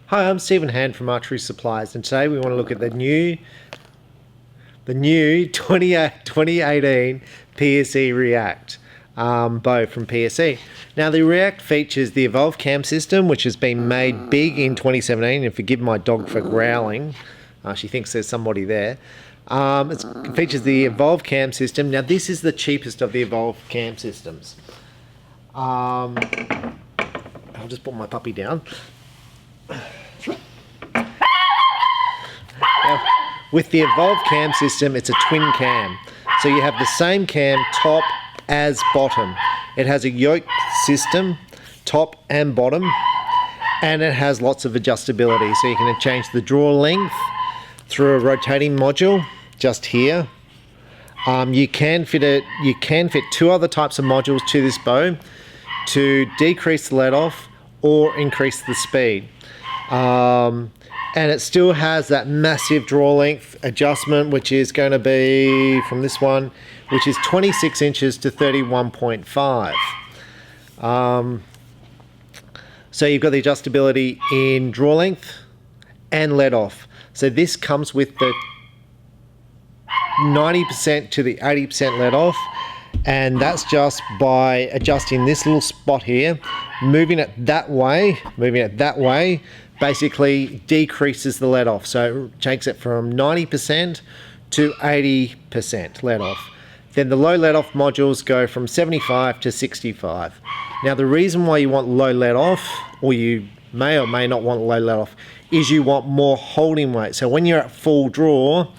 Hi, I'm Stephen Hann from Archery Supplies, and today we want to look at the new 2018 PSE REACT bow from PSE. Now, the REACT features the Evolve Cam system, which has been made big in 2017, and forgive my dog for growling. She thinks there's somebody there. It features the Evolve Cam system. Now, this is the cheapest of the Evolve Cam systems. I'll just put my puppy down. Now, with the Evolve Cam system, it's a twin cam. So you have the same cam top as bottom. It has a yoke system, top and bottom, and it has lots of adjustability. So you can change the draw length through a rotating module just here. You can fit two other types of modules to this bow to decrease the let off or increase the speed. And it still has that massive draw length adjustment, which is going to be from this one, which is 26 inches to 31.5. So you've got the adjustability in draw length and let off. So this comes with the 90% to the 80% let off, and that's just by adjusting this little spot here, moving it that way, basically decreases the let off. So it takes it from 90% to 80% let off. Then the low let off modules go from 75 to 65. Now, the reason why you want low let off, or you may or may not want low let off, is you want more holding weight. So when you're at full draw,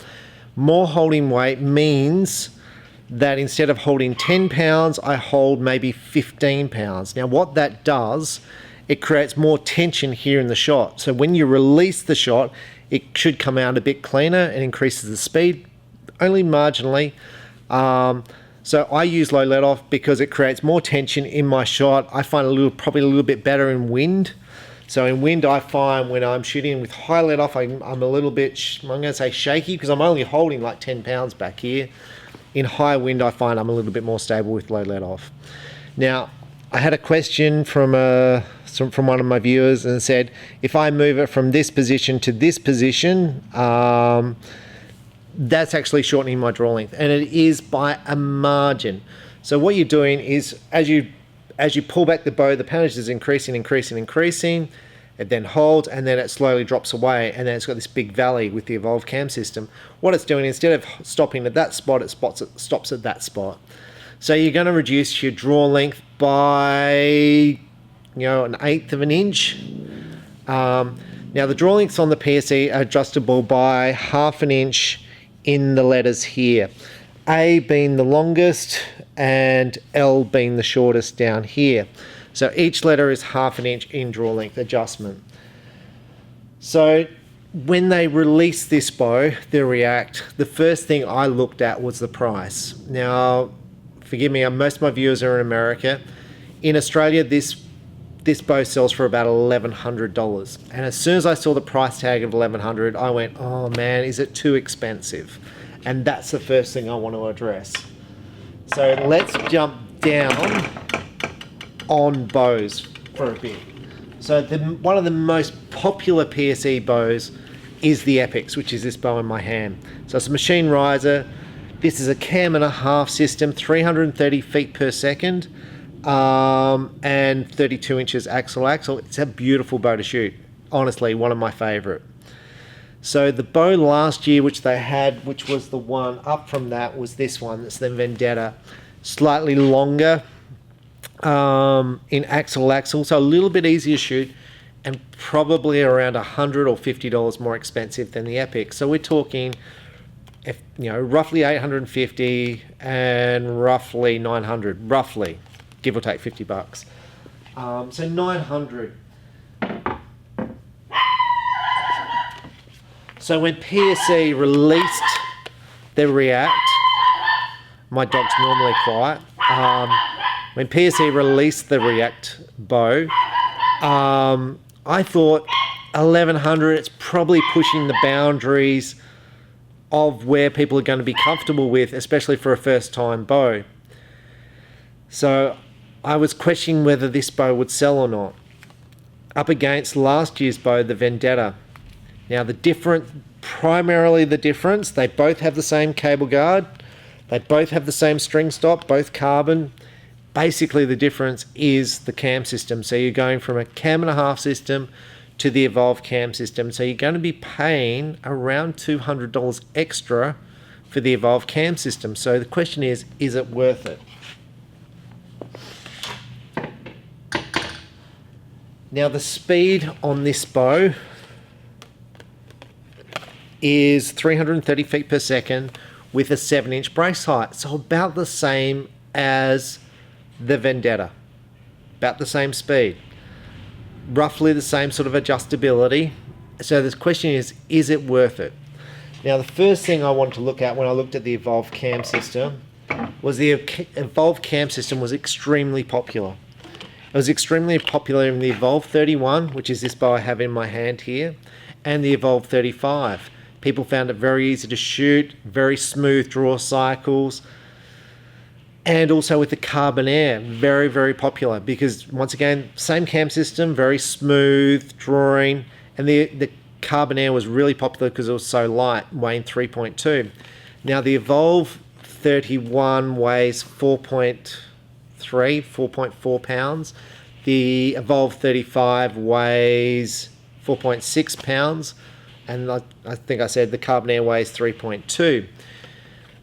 more holding weight means that instead of holding 10 pounds, I hold maybe 15 pounds. Now, what that does, it creates more tension here in the shot. So when you release the shot, it should come out a bit cleaner and increases the speed only marginally. So I use low let off because it creates more tension in my shot. I find probably a little bit better in wind. So in wind, I find when I'm shooting with high let off, I'm a little bit, I'm going to say shaky, because I'm only holding like 10 pounds back here. In high wind, I find I'm a little bit more stable with low let off. Now, I had a question from one of my viewers and said, if I move it from this position to this position, that's actually shortening my draw length, and it is by a margin. So what you're doing is, as you pull back the bow, the poundage is increasing. It then holds, and then it slowly drops away, and then it's got this big valley with the Evolve Cam system. What it's doing, instead of stopping at that spot, it stops at that spot. So you're going to reduce your draw length by, 1/8 of an inch. Now the draw lengths on the PSE are adjustable by 1/2 an inch in the letters here. A being the longest and L being the shortest down here. So each letter is 1/2 an inch in draw length adjustment. So when they released this bow, the REACT, the first thing I looked at was the price. Now, forgive me, most of my viewers are in America. In Australia, this bow sells for about $1,100. And as soon as I saw the price tag of $1,100, I went, oh man, is it too expensive? And that's the first thing I want to address. So let's jump down on bows for a bit. So one of the most popular PSE bows is the Epics, which is this bow in my hand. So it's a machine riser. This is a 1.5 cam system, 330 feet per second, and 32 inches axle. It's a beautiful bow to shoot. Honestly, one of my favorite. So the bow last year, which they had, which was the one up from that, was this one. It's the Vendetta. Slightly longer in axle, so a little bit easier to shoot, and probably around $100 or $50 more expensive than the Epic. So we're talking, roughly $850 and roughly $900, roughly, give or take $50. So $900. So when PSE released the REACT, my dog's normally quiet. When PSE released the REACT bow, I thought $1,100, it's probably pushing the boundaries of where people are going to be comfortable with, especially for a first-time bow. So I was questioning whether this bow would sell or not. up against last year's bow, the Vendetta. Now primarily the difference, they both have the same cable guard, they both have the same string stop, both carbon. Basically the difference is the cam system. So you're going from a cam and a half system to the Evolve cam system. So you're going to be paying around $200 extra for the Evolve cam system. So the question is it worth it? Now the speed on this bow is 330 feet per second with a 7-inch brace height. So about the same as the Vendetta. About the same speed. Roughly the same sort of adjustability. So the question is it worth it? Now the first thing I wanted to look at when I looked at the Evolve cam system was the Evolve cam system was extremely popular. It was extremely popular in the Evolve 31, which is this bow I have in my hand here, and the Evolve 35. People found it very easy to shoot, very smooth draw cycles, and also with the Carbon Air, very, very popular because, once again, same cam system, very smooth drawing, and the Carbon Air was really popular because it was so light, weighing 3.2. Now the Evolve 31 weighs 4.4 pounds. The Evolve 35 weighs 4.6 pounds. And I think I said the Carbon Air weighs 3.2.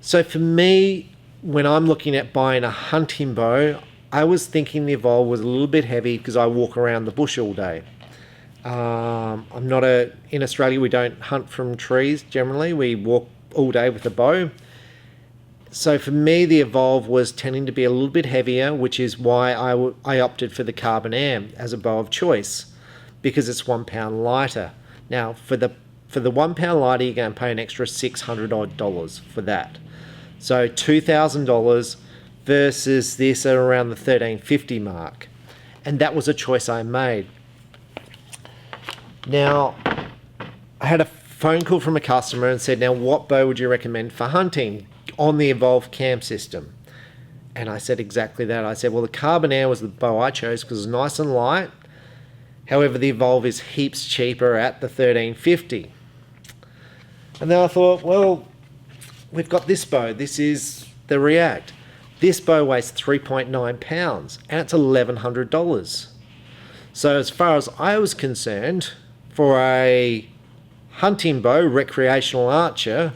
So for me, when I'm looking at buying a hunting bow, I was thinking the Evolve was a little bit heavy because I walk around the bush all day. In Australia, we don't hunt from trees generally. We walk all day with a bow. So for me, the Evolve was tending to be a little bit heavier, which is why I opted for the Carbon Air as a bow of choice, because it's 1 pound lighter. Now, for the 1 pound lighter, you're going to pay an extra $600 odd for that. So $2,000 versus this at around the $1,350 mark. And that was a choice I made. Now, I had a phone call from a customer and said, now what bow would you recommend for hunting on the Evolve cam system? And I said exactly that. I said, well, the Carbon Air was the bow I chose because it's nice and light. However, the Evolve is heaps cheaper at the $1,350. And then I thought, well, we've got this bow. This is the React. This bow weighs 3.9 pounds and it's $1,100. So as far as I was concerned, for a hunting bow, recreational archer,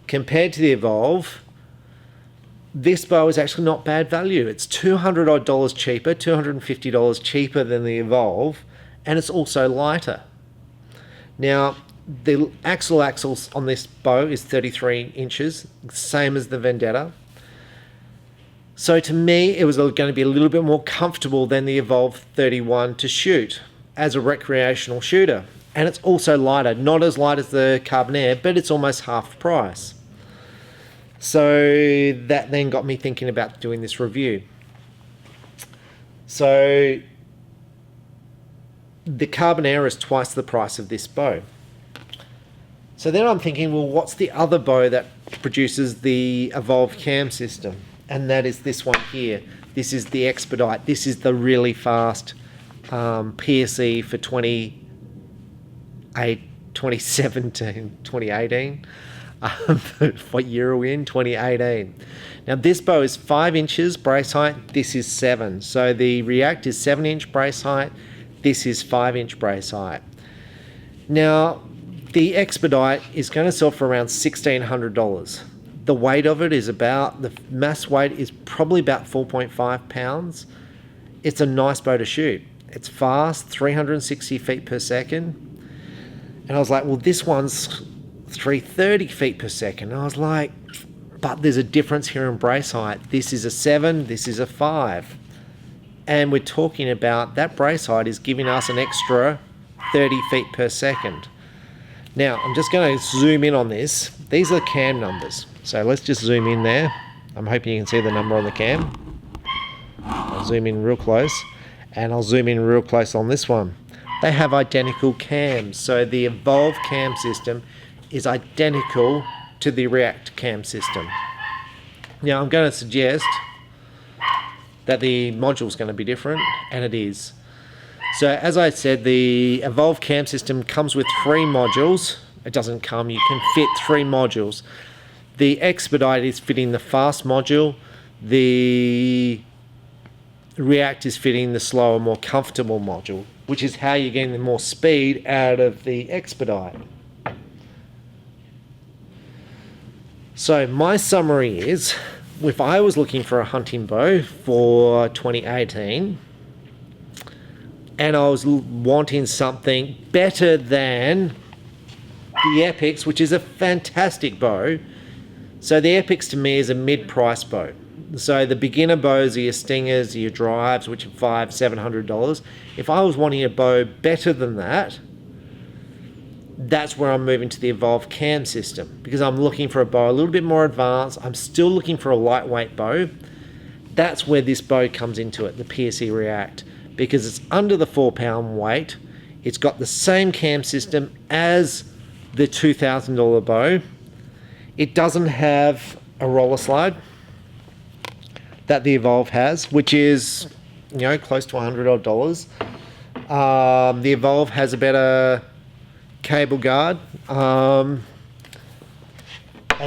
compared to the Evolve, this bow is actually not bad value. It's $200 odd cheaper, $250 cheaper than the Evolve, and it's also lighter. Now, the axle on this bow is 33 inches, same as the Vendetta. So to me, it was going to be a little bit more comfortable than the Evolve 31 to shoot as a recreational shooter. And it's also lighter, not as light as the Carbon Air, but it's almost half the price. So that then got me thinking about doing this review. So the Carbon Air is twice the price of this bow. So then I'm thinking, well, what's the other bow that produces the Evolve cam system? And that is this one here. This is the Expedite. This is the really fast PSE for 2018. What year are we in? 2018. Now this bow is 5 inches brace height. This is 7. So the React is 7-inch brace height. This is 5-inch brace height. Now the Expedite is going to sell for around $1,600. The weight of it is the mass weight is probably about 4.5 pounds. It's a nice bow to shoot. It's fast, 360 feet per second. And I was like, well, this one's 330 feet per second. And I was like, but there's a difference here in brace height. This is a 7, this is a 5. And we're talking about that brace height is giving us an extra 30 feet per second. Now, I'm just going to zoom in on this. These are the cam numbers. So let's just zoom in there. I'm hoping you can see the number on the cam. I'll zoom in real close. And I'll zoom in real close on this one. They have identical cams. So the Evolve cam system is identical to the React cam system. Now, I'm going to suggest that the module is going to be different, and it is. So as I said, the Evolve cam system comes with 3 modules. It doesn't come, you can fit 3 modules. The Expedite is fitting the fast module. The React is fitting the slower, more comfortable module, which is how you're getting the more speed out of the Expedite. So my summary is, if I was looking for a hunting bow for 2018, and I was wanting something better than the Epix, which is a fantastic bow. So the Epix to me is a mid-price bow. So the beginner bows are your Stingers, your Drives, which are $500-700. If I was wanting a bow better than that, that's where I'm moving to the Evolve cam system, because I'm looking for a bow a little bit more advanced. I'm still looking for a lightweight bow. That's where this bow comes into it, the PSE React, because it's under the 4-pound weight. It's got the same cam system as the $2,000 bow. It doesn't have a roller slide that the Evolve has, which is, you know, close to $100 odd. The Evolve has a better cable guard. As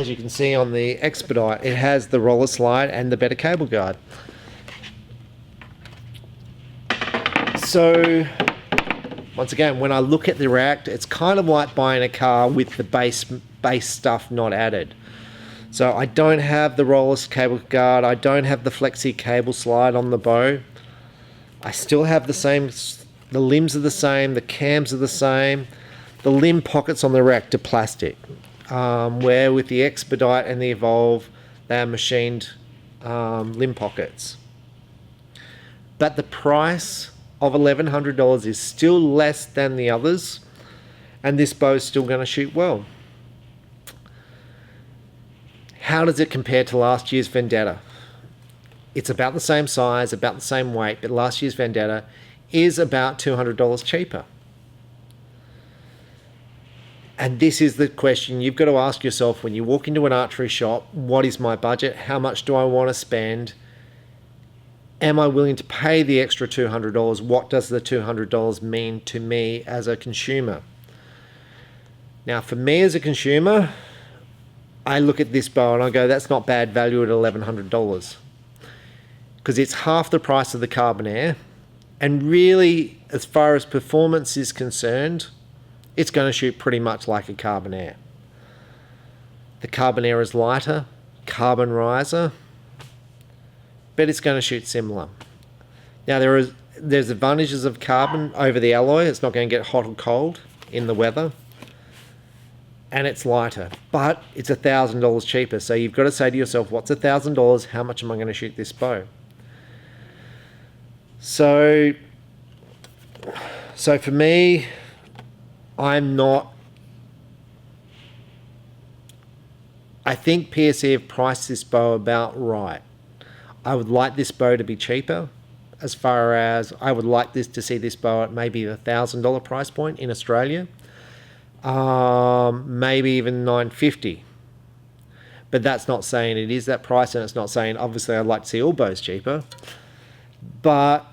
you can see on the Expedite, it has the roller slide and the better cable guard. So once again, when I look at the React, it's kind of like buying a car with the base stuff not added. So I don't have the roller cable guard, I don't have the flexi cable slide on the bow. I still have the same, the limbs are the same, the cams are the same. The limb pockets on the React are plastic, where with the Expedite and the Evolve, they are machined limb pockets. But the price of $1,100 is still less than the others, and this bow is still going to shoot well. How does it compare to last year's Vendetta? It's about the same size, about the same weight, but last year's Vendetta is about $200 cheaper. And this is the question you've got to ask yourself when you walk into an archery shop. What is my budget? How much do I want to spend? Am I willing to pay the extra $200? What does the $200 mean to me as a consumer? Now, for me as a consumer, I look at this bow and I go, that's not bad value at $1,100. Because it's half the price of the Carbon Air. And really, as far as performance is concerned, it's going to shoot pretty much like a Carbon Air. The Carbon Air is lighter, carbon riser, but it's going to shoot similar. Now there's advantages of carbon over the alloy. It's not going to get hot or cold in the weather, and it's lighter, but it's $1,000 cheaper. So you've got to say to yourself, what's $1,000? How much am I going to shoot this bow? So for me, I think PSE have priced this bow about right. I would like this bow to be cheaper, as far as I would like to see this bow at maybe the $1,000 price point in Australia, maybe even $950. But that's not saying it is that price, and it's not saying obviously I'd like to see all bows cheaper. But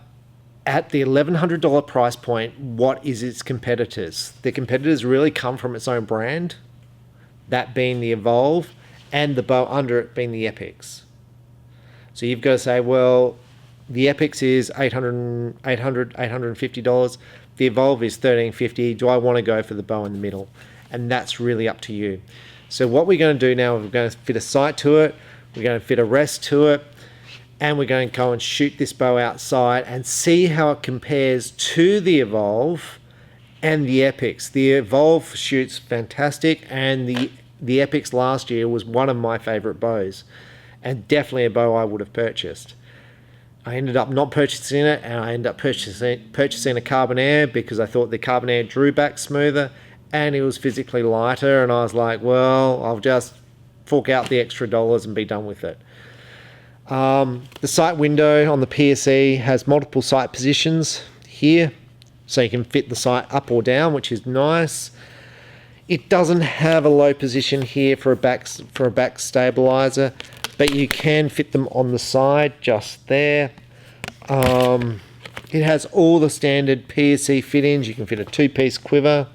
at the $1,100 price point, what is its competitors? The competitors really come from its own brand, that being the Evolve, and the bow under it being the Epix. So you've got to say, well, the Epix is $850. The Evolve is $1,350. Do I want to go for the bow in the middle? And that's really up to you. So what we're going to do now, we're going to fit a sight to it, we're going to fit a rest to it, and we're going to go and shoot this bow outside and see how it compares to the Evolve and the Epix. The Evolve shoots fantastic, and the Epix last year was one of my favorite bows, and definitely a bow I would have purchased. I ended up not purchasing it, and I ended up purchasing a Carbon Air because I thought the Carbon Air drew back smoother and it was physically lighter, and I was like, well, I'll just fork out the extra dollars and be done with it. The sight window on the PSE has multiple sight positions here, so you can fit the sight up or down, which is nice. It doesn't have a low position here for a back stabilizer, but you can fit them on the side just there. It has all the standard PSE fittings. You can fit a 2-piece quiver,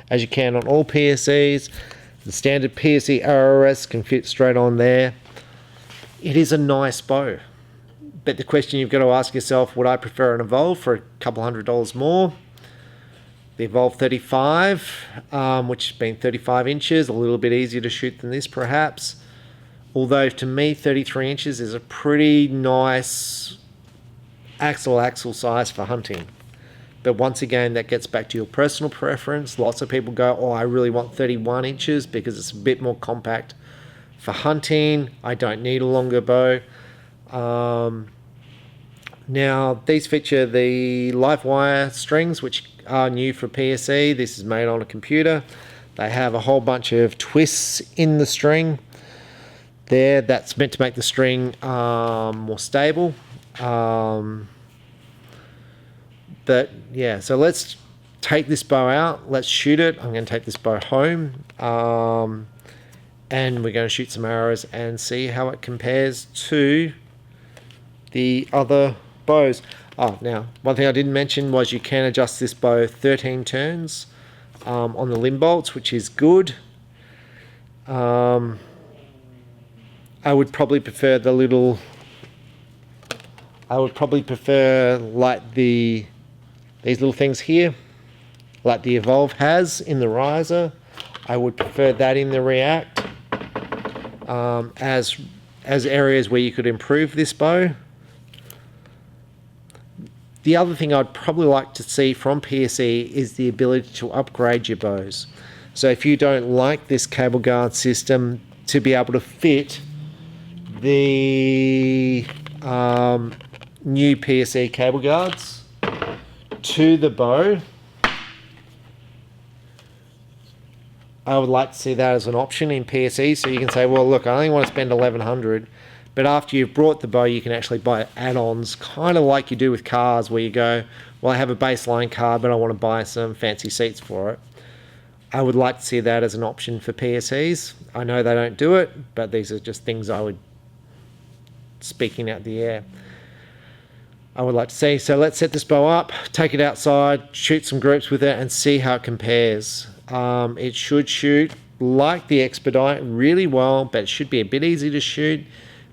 as you can on all PSEs. The standard PSE RRS can fit straight on there. It is a nice bow. But the question you've got to ask yourself, would I prefer an Evolve for a couple $100 more? The Evolve 35, which has been 35 inches, a little bit easier to shoot than this perhaps. Although to me 33 inches is a pretty nice axle size for hunting. But once again, that gets back to your personal preference. Lots of people go, oh, I really want 31 inches because it's a bit more compact for hunting. I don't need a longer bow. Now, these feature the live wire strings, which are new for PSE. This is made on a computer. They have a whole bunch of twists in the string there. That's meant to make the string more stable. But yeah, so let's take this bow out. Let's shoot it. I'm going to take this bow home. And we're going to shoot some arrows and see how it compares to the other bows. Oh, now, one thing I didn't mention was you can adjust this bow 13 turns on the limb bolts, which is good. I would probably prefer the little... I would probably prefer like these little things here, like the Evolve has in the riser. I would prefer that in the React as areas where you could improve this bow. The other thing I'd probably like to see from PSE is the ability to upgrade your bows. So if you don't like this cable guard system, to be able to fit the new PSE cable guards to the bow, I would like to see that as an option in PSE. So you can say, well, look, I only want to spend $1,100, but after you've brought the bow, you can actually buy add-ons, kind of like you do with cars, where you go, well, I have a baseline car, but I want to buy some fancy seats for it. I would like to see that as an option for PSEs. I know they don't do it, but these are just things I would, speaking out the air, I would like to see. So let's set this bow up, take it outside, shoot some groups with it, and see how it compares. It should shoot like the Expedite really well, but it should be a bit easy to shoot, a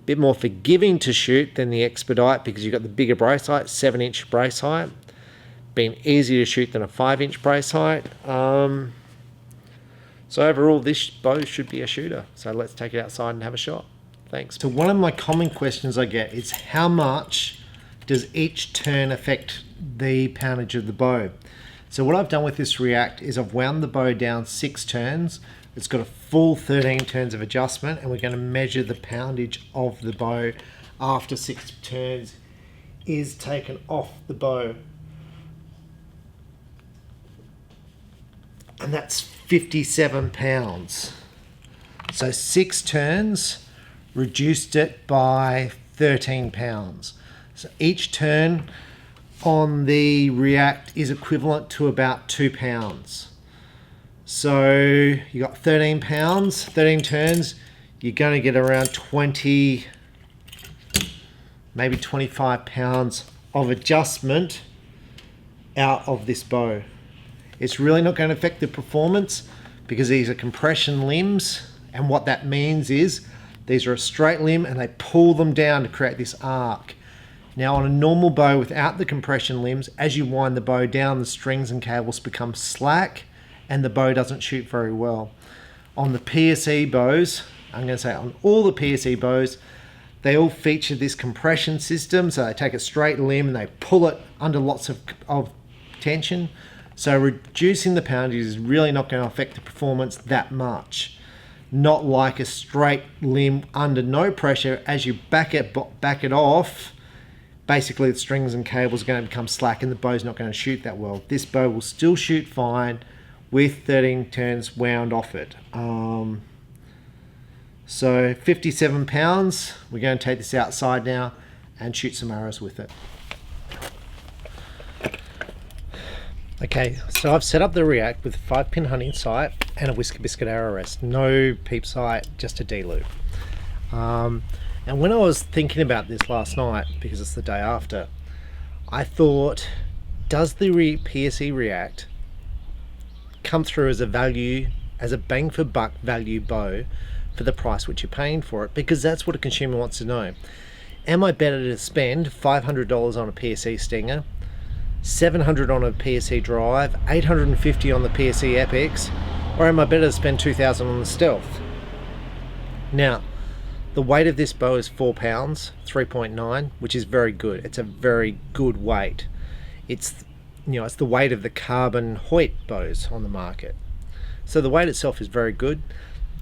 bit more forgiving to shoot than the Expedite because you've got the bigger brace height, 7-inch brace height, being easier to shoot than a 5-inch brace height. So overall, this bow should be a shooter. So let's take it outside and have a shot. Thanks. So one of my common questions I get is how much does each turn affect the poundage of the bow? So what I've done with this React is I've wound the bow down 6 turns. It's got a full 13 turns of adjustment, and we're going to measure the poundage of the bow after 6 turns is taken off the bow. And that's 57 pounds. So 6 turns reduced it by 13 pounds. So each turn on the React is equivalent to about 2 pounds. So you got 13 pounds, 13 turns, you're going to get around 20, maybe 25 pounds of adjustment out of this bow. It's really not going to affect the performance because these are compression limbs, and what that means is these are a straight limb and they pull them down to create this arc. Now on a normal bow without the compression limbs, as you wind the bow down, the strings and cables become slack and the bow doesn't shoot very well. On the PSE bows, I'm going to say on all the PSE bows, they all feature this compression system. So they take a straight limb and they pull it under lots of tension. So reducing the poundage is really not going to affect the performance that much. Not like a straight limb under no pressure. As you back it off, basically the strings and cables are going to become slack and the bow's not going to shoot that well. This bow will still shoot fine with 13 turns wound off it. So 57 pounds. We're going to take this outside now and shoot some arrows with it. Okay, so I've set up the React with a 5-pin hunting sight and a Whisker Biscuit arrow rest. No peep sight, just a D-loop. And when I was thinking about this last night, because it's the day after, I thought, does the PSE React come through as a value, as a bang for buck value bow for the price which you're paying for it? Because that's what a consumer wants to know. Am I better to spend $500 on a PSE Stinger, $700 on a PSE Drive, $850 on the PSE Epics, or am I better to spend $2,000 on the Stealth? Now, the weight of this bow is 4 pounds, 3.9, which is very good. It's a very good weight. It's, it's the weight of the carbon Hoyt bows on the market. So the weight itself is very good.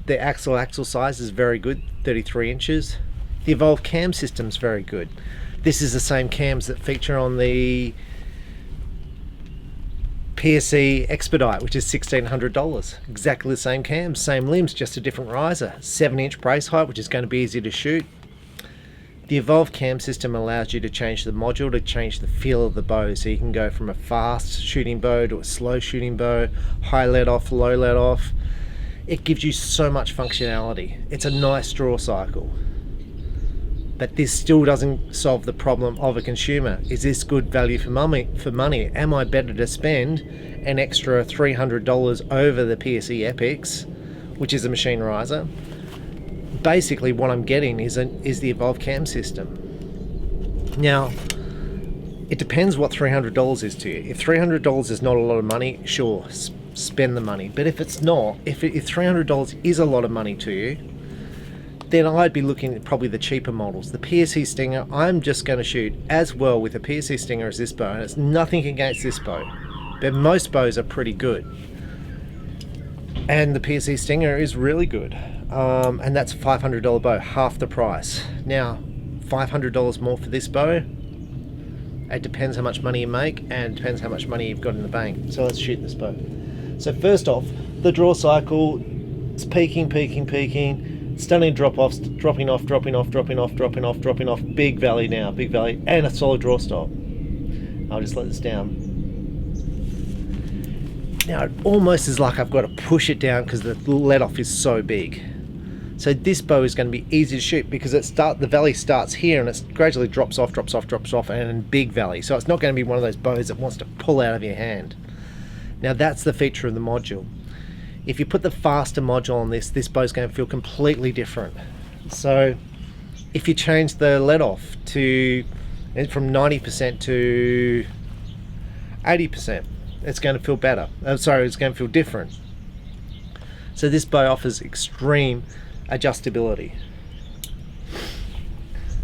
The axle size is very good, 33 inches. The Evolve cam system is very good. This is the same cams that feature on the PSE Expedite, which is $1,600. Exactly the same cams, same limbs, just a different riser. 7-inch brace height, which is going to be easy to shoot. The Evolve cam system allows you to change the module to change the feel of the bow, so you can go from a fast shooting bow to a slow shooting bow, high let off, low let off. It gives you so much functionality. It's a nice draw cycle. But this still doesn't solve the problem of a consumer. Is this good value for money? Am I better to spend an extra $300 over the PSE Epics, which is a machine riser? Basically what I'm getting is the Evolve cam system. Now, it depends what $300 is to you. If $300 is not a lot of money, sure, spend the money. But if it's not, if $300 is a lot of money to you, then I'd be looking at probably the cheaper models. The PSE Stinger, I'm just going to shoot as well with a PSE Stinger as this bow, and it's nothing against this bow, but most bows are pretty good. And the PSE Stinger is really good. And that's a $500 bow, half the price. Now, $500 more for this bow, it depends how much money you make, and it depends how much money you've got in the bank. So let's shoot this bow. So first off, the draw cycle is peaking, stunning drop-offs, dropping off, big valley now, big valley, and a solid draw stop. I'll just let this down. Now it almost is like I've got to push it down because the let-off is so big. So this bow is going to be easy to shoot because the valley starts here and it gradually drops off, and in big valley. So it's not going to be one of those bows that wants to pull out of your hand. Now that's the feature of the module. If you put the faster module on this bow's going to feel completely different. So if you change the let-off from 90% to 80%, it's going to feel better. It's going to feel different. So this bow offers extreme adjustability.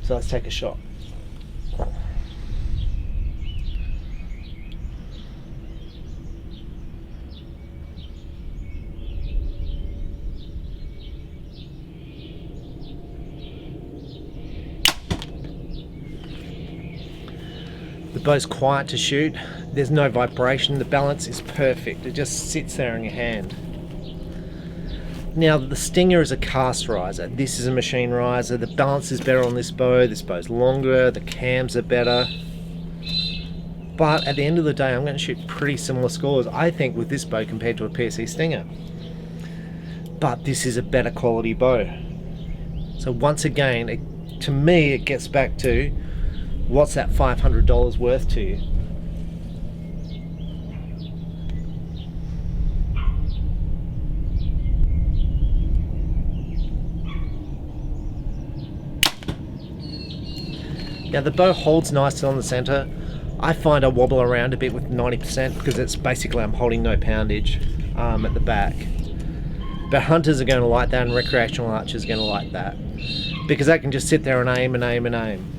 So let's take a shot. The bow's quiet to shoot, there's no vibration, the balance is perfect, it just sits there in your hand. Now the Stinger is a cast riser, this is a machine riser, the balance is better on this bow's longer, the cams are better. But at the end of the day I'm going to shoot pretty similar scores, I think, with this bow compared to a PSE Stinger. But this is a better quality bow. So once again, to me it gets back to, what's that $500 worth to you? Now the bow holds nicely on the center. I find I wobble around a bit with 90% because it's basically I'm holding no poundage at the back. But hunters are going to like that, and recreational archers are going to like that because they can just sit there and aim and aim and aim.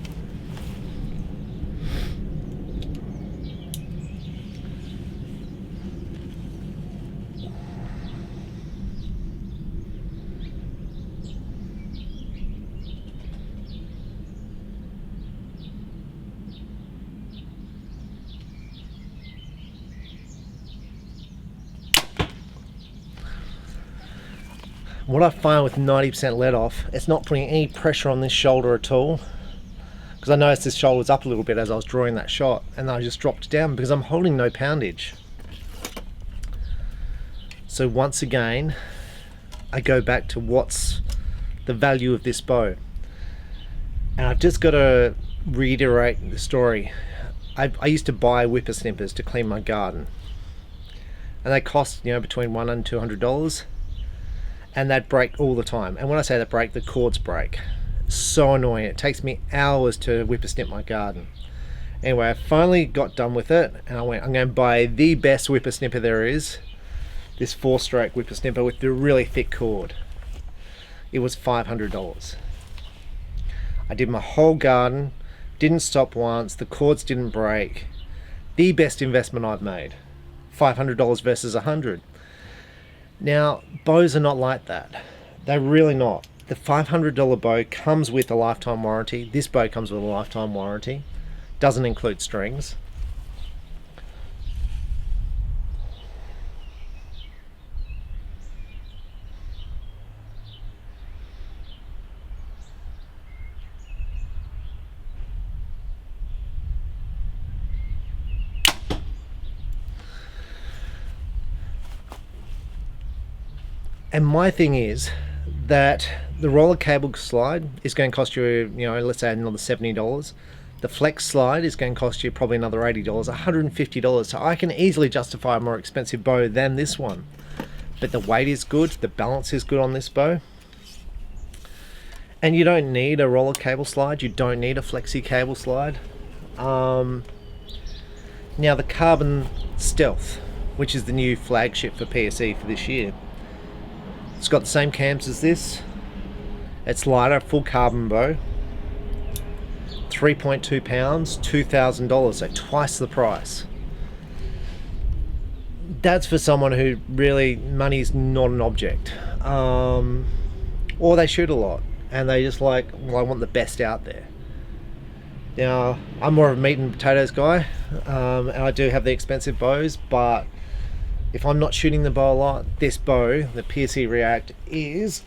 What I find with 90% let off, it's not putting any pressure on this shoulder at all, because I noticed this shoulder was up a little bit as I was drawing that shot, and then I just dropped it down because I'm holding no poundage. So once again, I go back to what's the value of this bow. And I've just got to reiterate the story. I used to buy whippersnippers to clean my garden, and they cost, you know, between $100 and $200, and they'd break all the time. And when I say that break, the cords break. So annoying. It takes me hours to whippersnip my garden. Anyway, I finally got done with it, and I went, I'm going to buy the best whippersnipper there is, this 4-stroke whippersnipper with the really thick cord. It was $500. I did my whole garden, didn't stop once, the cords didn't break. The best investment I've made. $500 versus $100. Now, bows are not like that. They're really not. The $500 bow comes with a lifetime warranty. This bow comes with a lifetime warranty. Doesn't include strings. And my thing is that the roller cable slide is going to cost you, you know, let's say another $70. The flex slide is going to cost you probably another $80, $150. So I can easily justify a more expensive bow than this one. But the weight is good, the balance is good on this bow. And you don't need a roller cable slide, you don't need a flexi cable slide. Now the Carbon Stealth, which is the new flagship for PSE for this year, it's got the same cams as this. It's lighter, full carbon bow. 3.2 pounds, $2,000, so twice the price. That's for someone who really, money's not an object. Or they shoot a lot and they just like, well, I want the best out there. Now, I'm more of a meat and potatoes guy, and I do have the expensive bows, but if I'm not shooting the bow a lot, this bow, the PSE REACT, is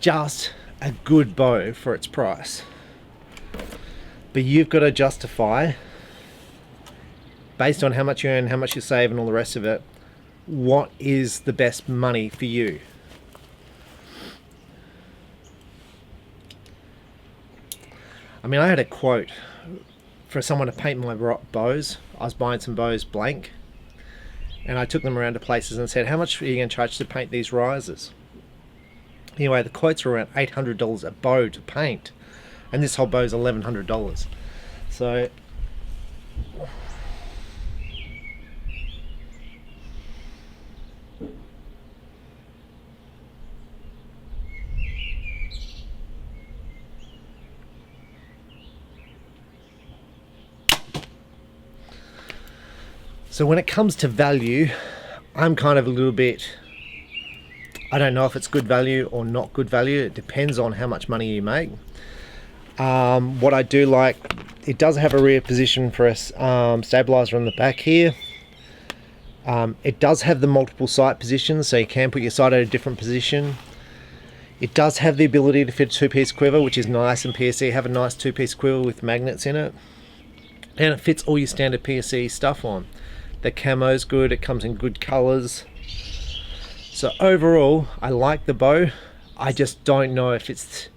just a good bow for its price. But you've got to justify, based on how much you earn, how much you save and all the rest of it, what is the best money for you. I mean, I had a quote for someone to paint my bows. I was buying some bows blank, and I took them around to places and said, how much are you going to charge to paint these risers? Anyway, the quotes were around $800 a bow to paint, and this whole bow is $1,100. So when it comes to value, I'm kind of a little bit, I don't know if it's good value or not good value. It depends on how much money you make. What I do like, it does have a rear position for a stabilizer on the back here. It does have the multiple sight positions, so you can put your sight at a different position. It does have the ability to fit a 2-piece quiver, which is nice, and PSE have a nice 2-piece quiver with magnets in it. And it fits all your standard PSE stuff on. The camo's good, it comes in good colors. So overall, I like the bow. I just don't know if it's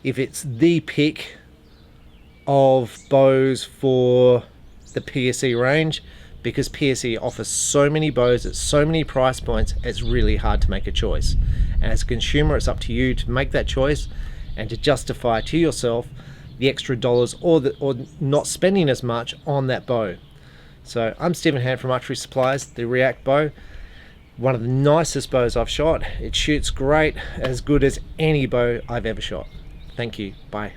the pick of bows for the PSE range, because PSE offers so many bows at so many price points, it's really hard to make a choice. And as a consumer, it's up to you to make that choice and to justify to yourself the extra dollars or not spending as much on that bow. So I'm Stephen Hann from Archery Supplies, the REACT bow. One of the nicest bows I've shot. It shoots great, as good as any bow I've ever shot. Thank you. Bye.